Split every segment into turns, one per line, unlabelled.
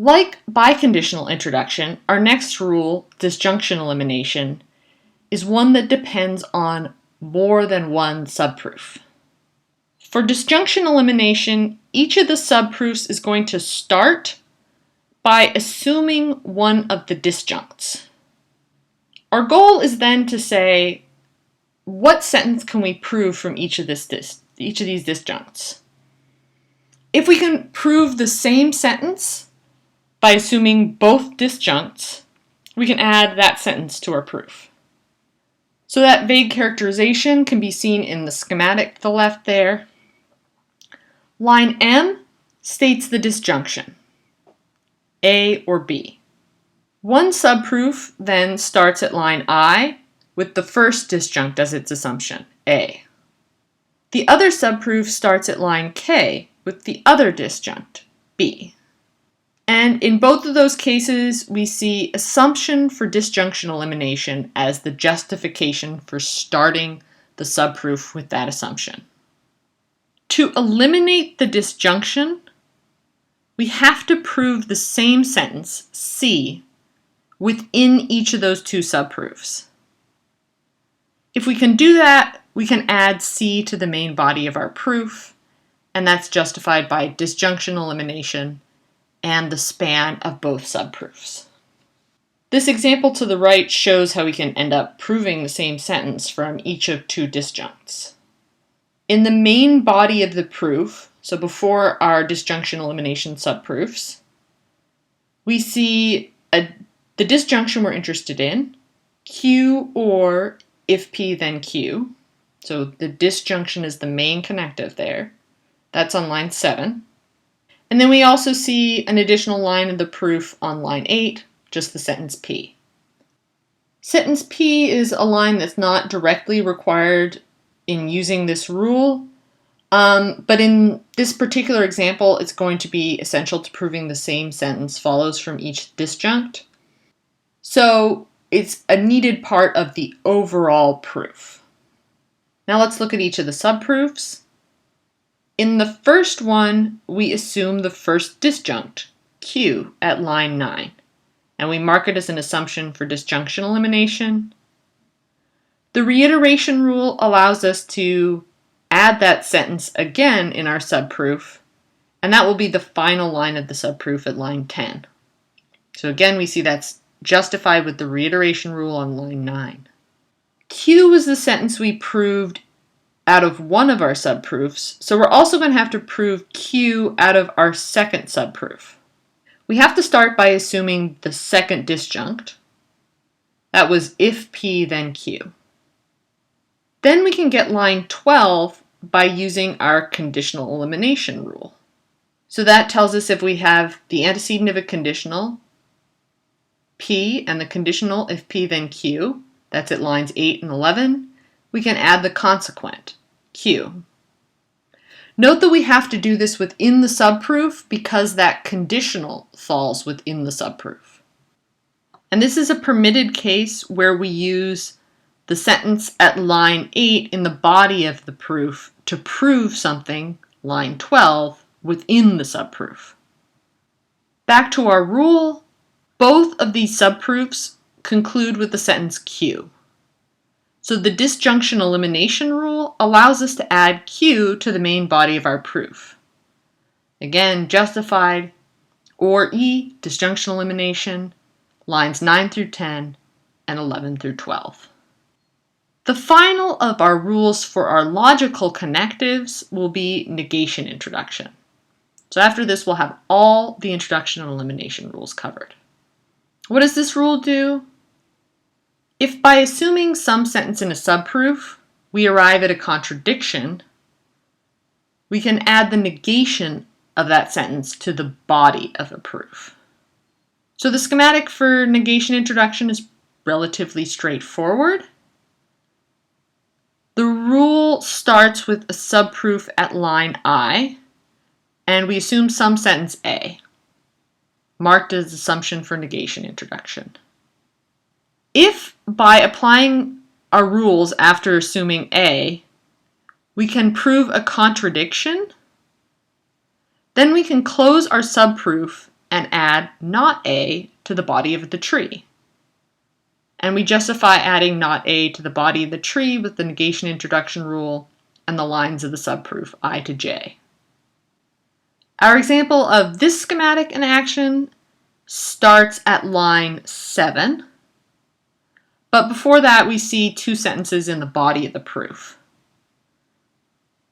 Like biconditional introduction, our next rule, disjunction elimination, is one that depends on more than one subproof. For disjunction elimination, each of the subproofs is going to start by assuming one of the disjuncts. Our goal is then to say, what sentence can we prove from each of these disjuncts? If we can prove the same sentence by assuming both disjuncts, we can add that sentence to our proof. So that vague characterization can be seen in the schematic to the left there. Line M states the disjunction, A or B. One subproof then starts at line I with the first disjunct as its assumption, A. The other subproof starts at line K with the other disjunct, B. And in both of those cases, we see assumption for disjunction elimination as the justification for starting the subproof with that assumption. To eliminate the disjunction, we have to prove the same sentence, C, within each of those two subproofs. If we can do that, we can add C to the main body of our proof, and that's justified by disjunction elimination and the span of both subproofs. This example to the right shows how we can end up proving the same sentence from each of two disjuncts. In the main body of the proof, so before our disjunction elimination subproofs, we see the disjunction we're interested in, Q or if P then Q. So the disjunction is the main connective there. That's on line 7. And then we also see an additional line of the proof on line 8, just the sentence P. Sentence P is a line that's not directly required in using this rule, but in this particular example, it's going to be essential to proving the same sentence follows from each disjunct. So it's a needed part of the overall proof. Now let's look at each of the subproofs. In the first one, we assume the first disjunct, Q, at line 9, and we mark it as an assumption for disjunction elimination. The reiteration rule allows us to add that sentence again in our subproof, and that will be the final line of the subproof at line 10. So again, we see that's justified with the reiteration rule on line 9. Q was the sentence we proved out of one of our subproofs, so we're also going to have to prove Q out of our second subproof. We have to start by assuming the second disjunct. That was if P then Q. Then we can get line 12 by using our conditional elimination rule. So that tells us if we have the antecedent of a conditional, P, and the conditional if P then Q, that's at lines 8 and 11, we can add the consequent, Q. Note that we have to do this within the subproof because that conditional falls within the subproof. And this is a permitted case where we use the sentence at line 8 in the body of the proof to prove something, line 12, within the subproof. Back to our rule, both of these subproofs conclude with the sentence Q. So the disjunction elimination rule allows us to add Q to the main body of our proof. Again, justified, or E, disjunction elimination, lines 9 through 10 and 11 through 12. The final of our rules for our logical connectives will be negation introduction. So after this, we'll have all the introduction and elimination rules covered. What does this rule do? If by assuming some sentence in a subproof, we arrive at a contradiction, we can add the negation of that sentence to the body of a proof. So the schematic for negation introduction is relatively straightforward. The rule starts with a subproof at line I, and we assume some sentence A, marked as assumption for negation introduction. If by applying our rules after assuming A, we can prove a contradiction, then we can close our subproof and add not A to the body of the tree. And we justify adding not A to the body of the tree with the negation introduction rule and the lines of the subproof I to j. Our example of this schematic in action starts at line 7, but before that we see two sentences in the body of the proof.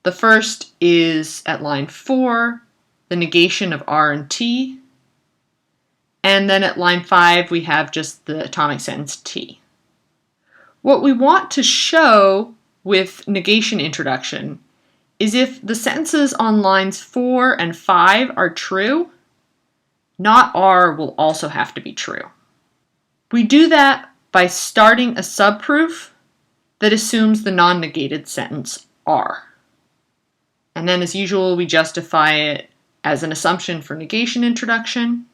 The first is at line 4, the negation of R and T, and then at line 5 we have just the atomic sentence T. What we want to show with negation introduction is if the sentences on lines 4 and 5 are true, not R will also have to be true. We do that by starting a subproof that assumes the non-negated sentence R. And then as usual, we justify it as an assumption for negation introduction.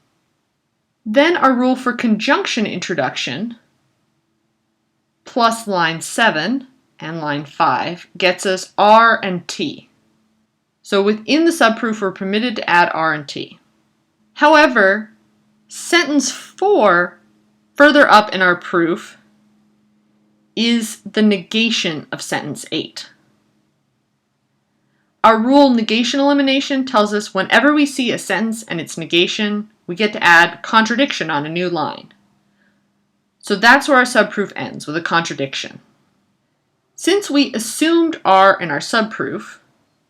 Then our rule for conjunction introduction plus line 7 and line 5 gets us R and T. So within the subproof, we're permitted to add R and T. However, sentence 4, further up in our proof, is the negation of sentence 8. Our rule negation elimination tells us whenever we see a sentence and its negation, we get to add contradiction on a new line. So that's where our subproof ends, with a contradiction. Since we assumed R in our subproof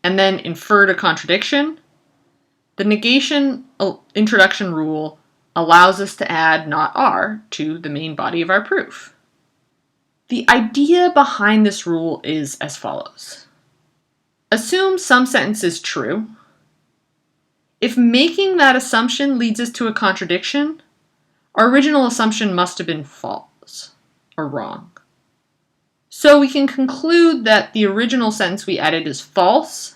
and then inferred a contradiction, the negation introduction rule allows us to add not R to the main body of our proof. The idea behind this rule is as follows. Assume some sentence is true. If making that assumption leads us to a contradiction, our original assumption must have been false or wrong. So we can conclude that the original sentence we added is false,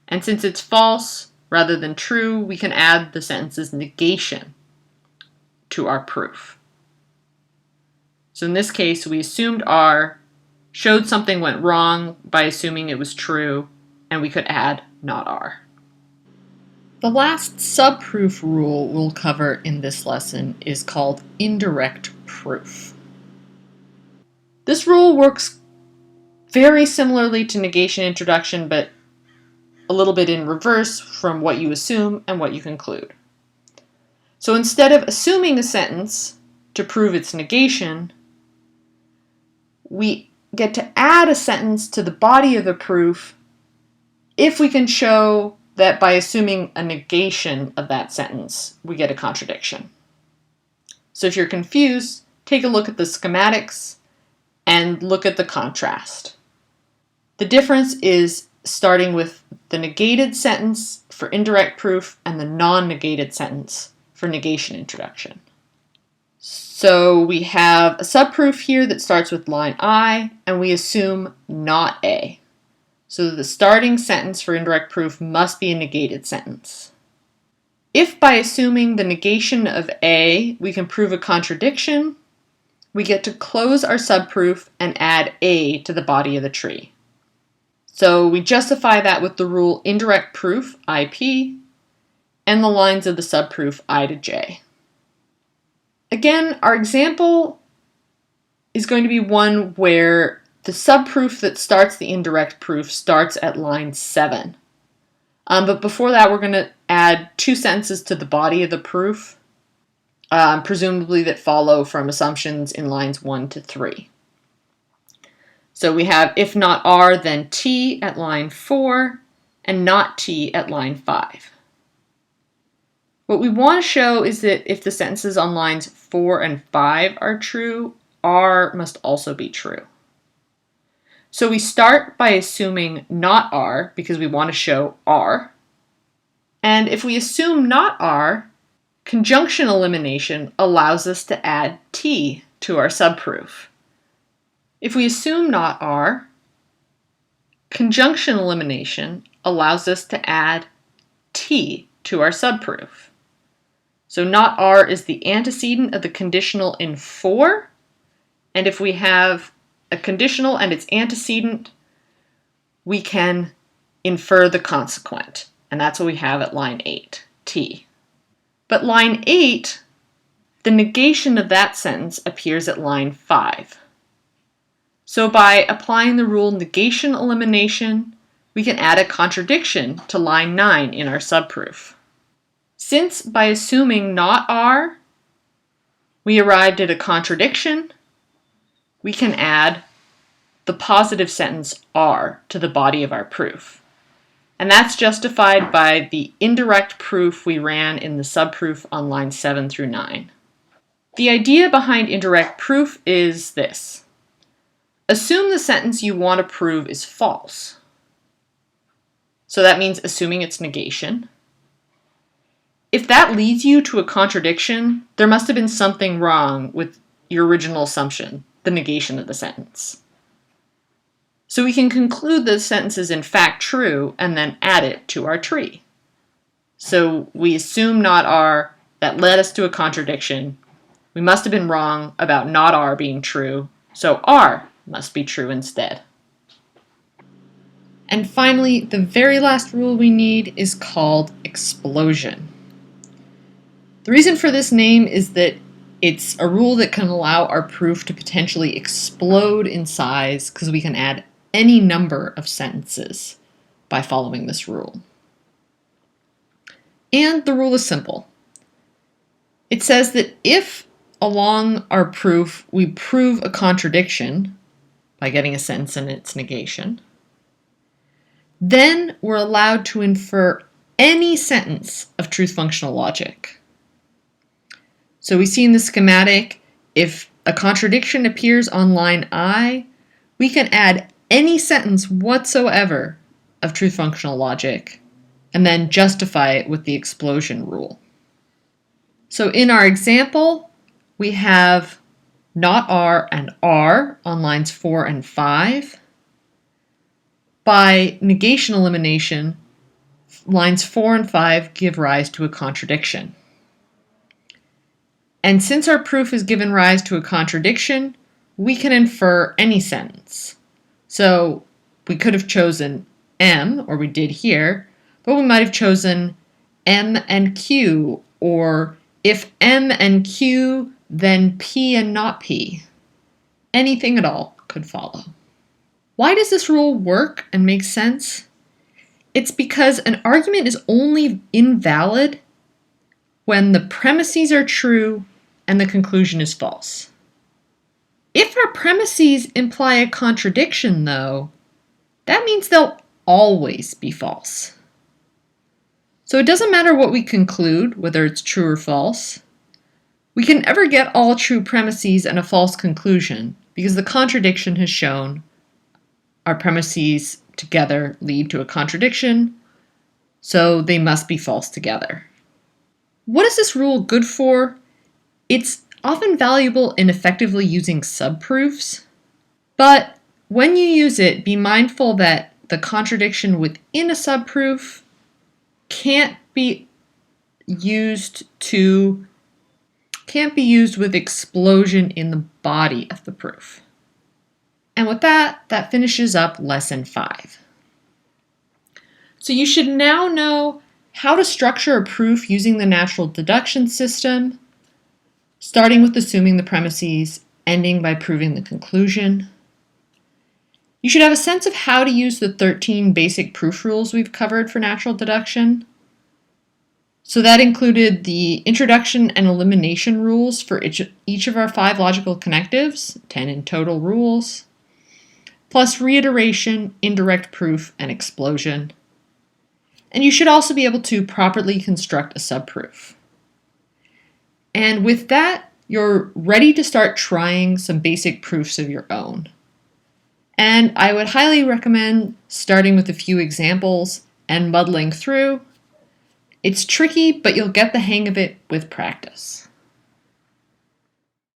and since it's false rather than true, we can add the sentence's negation to our proof. So in this case, we assumed R, showed something went wrong by assuming it was true, and we could add not R. The last subproof rule we'll cover in this lesson is called indirect proof. This rule works very similarly to negation introduction, but a little bit in reverse from what you assume and what you conclude. So instead of assuming a sentence to prove its negation, we get to add a sentence to the body of the proof if we can show that by assuming a negation of that sentence, we get a contradiction. So if you're confused, take a look at the schematics and look at the contrast. The difference is starting with the negated sentence for indirect proof and the non-negated sentence for negation introduction. So we have a subproof here that starts with line I, and we assume not A. So the starting sentence for indirect proof must be a negated sentence. If by assuming the negation of A, we can prove a contradiction, we get to close our subproof and add A to the body of the tree. So we justify that with the rule indirect proof, IP, and the lines of the subproof I to j. Again, our example is going to be one where the subproof that starts the indirect proof starts at line 7. But before that, we're going to add two sentences to the body of the proof, presumably that follow from assumptions in lines 1 to 3. So we have if not R, then T at line 4, and not T at line 5. What we want to show is that if the sentences on lines 4 and 5 are true, R must also be true. So we start by assuming not R because we want to show R. And if we assume not R, conjunction elimination allows us to add T to our subproof. If we assume not R, conjunction elimination allows us to add T to our subproof. So not R is the antecedent of the conditional in 4, and if we have a conditional and its antecedent, we can infer the consequent, and that's what we have at line 8, T. But line 8, the negation of that sentence appears at line 5. So by applying the rule negation elimination, we can add a contradiction to line 9 in our subproof. Since by assuming not are, we arrived at a contradiction, we can add the positive sentence are to the body of our proof. And that's justified by the indirect proof we ran in the subproof on lines 7 through 9. The idea behind indirect proof is this. Assume the sentence you want to prove is false. So that means assuming its negation. If that leads you to a contradiction, there must have been something wrong with your original assumption, the negation of the sentence. So we can conclude the sentence is in fact true and then add it to our tree. So we assume not are, that led us to a contradiction. We must have been wrong about not are being true, so are must be true instead. And finally, the very last rule we need is called explosion. The reason for this name is that it's a rule that can allow our proof to potentially explode in size because we can add any number of sentences by following this rule. And the rule is simple. It says that if along our proof we prove a contradiction by getting a sentence and its negation, then we're allowed to infer any sentence of truth functional logic. So we see in the schematic, if a contradiction appears on line I, we can add any sentence whatsoever of truth functional logic and then justify it with the explosion rule. So in our example, we have not are and are on lines 4 and 5. By negation elimination, lines 4 and 5 give rise to a contradiction. And since our proof has given rise to a contradiction, we can infer any sentence. So we could have chosen M, or we did here, but we might have chosen M and Q, or if M and Q, then P and not P. Anything at all could follow. Why does this rule work and make sense? It's because an argument is only invalid when the premises are true and the conclusion is false. If our premises imply a contradiction, though, that means they'll always be false. So it doesn't matter what we conclude, whether it's true or false. We can never get all true premises and a false conclusion because the contradiction has shown our premises together lead to a contradiction, so they must be false together. What is this rule good for? It's often valuable in effectively using subproofs, but when you use it, be mindful that the contradiction within a subproof can't be used with explosion in the body of the proof. And with that finishes up lesson 5. So you should now know how to structure a proof using the natural deduction system, starting with assuming the premises, ending by proving the conclusion. You should have a sense of how to use the 13 basic proof rules we've covered for natural deduction. So that included the introduction and elimination rules for each of our 5 logical connectives, 10 in total rules, plus reiteration, indirect proof, and explosion. And you should also be able to properly construct a subproof. And with that, you're ready to start trying some basic proofs of your own. And I would highly recommend starting with a few examples and muddling through. It's tricky, but you'll get the hang of it with practice.